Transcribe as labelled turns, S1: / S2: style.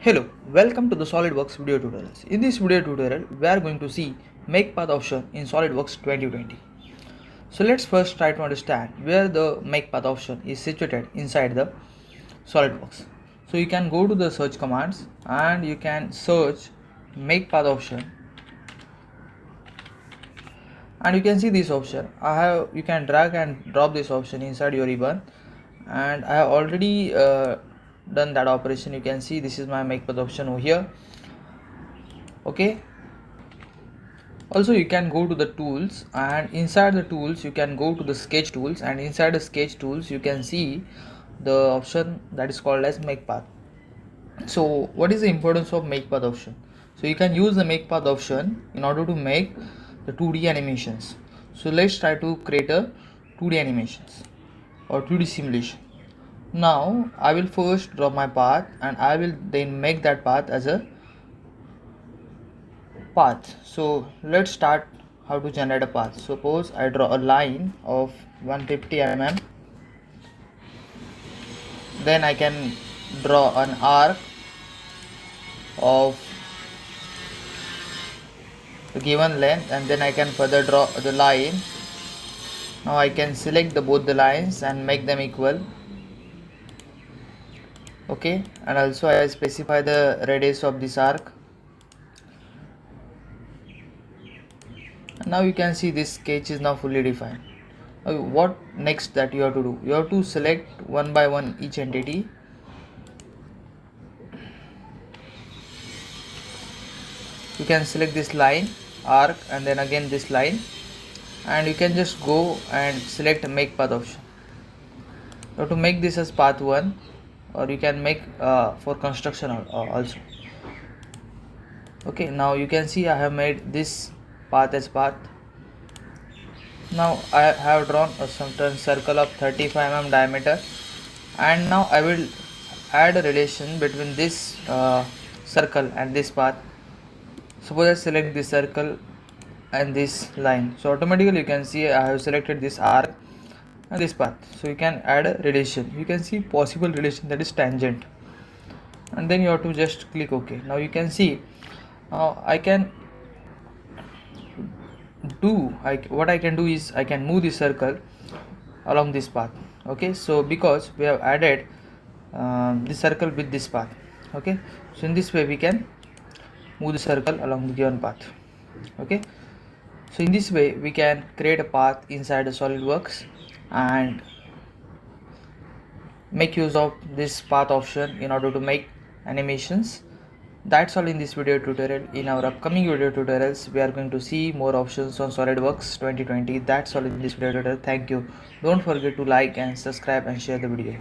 S1: Hello, welcome to the Solidworks video tutorials. In this video tutorial, we are going to see make path option in Solidworks 2020. So let's first try to understand where the make path option is situated inside the Solidworks. So you can go to the search commands and you can search make path option, and you can see this option. You can drag and drop this option inside your ribbon, and I have already done that operation. You can see this is my make path option over here. Okay, also you can go to the tools, and inside the tools you can go to the sketch tools, and inside the sketch tools you can see the option that is called as make path. So what is the importance of make path option? So you can use the make path option in order to make the 2D animations. So let's try to create a 2D animations or 2D simulation. Now I will first draw my path, and I will then make that path as a path. So let's start how to generate a path. Suppose I draw a line of 150 mm, then I can draw an arc of the given length, and then I can further draw the line. Now I can select both the lines and make them equal. Okay, and also I specify the radius of this arc. And now you can see this sketch is now fully defined. What next that you have to do? You have to select one by one each entity. You can select this line, arc, and then again this line, and you can just go and select make path option. You have to make this as path 1, or you can make for construction also. Okay, now you can see I have made this path as path. Now I have drawn a certain circle of 35 mm diameter, and now I will add a relation between this circle and this path. Suppose I select this circle and this line, so automatically you can see I have selected this arc and this path. So you can add a relation. You can see possible relation, that is tangent, and then you have to just click OK. Now you can see what I can do is I can move the circle along this path. Okay, so because we have added this circle with this path. Okay, so in this way we can move the circle along the given path. Okay, so in this way we can create a path inside the SolidWorks and make use of this path option in order to make animations. That's all in this video tutorial. In our upcoming video tutorials we are going to see more options on SolidWorks 2020. That's all in this video tutorial. Thank you. Don't forget to like and subscribe and share the video.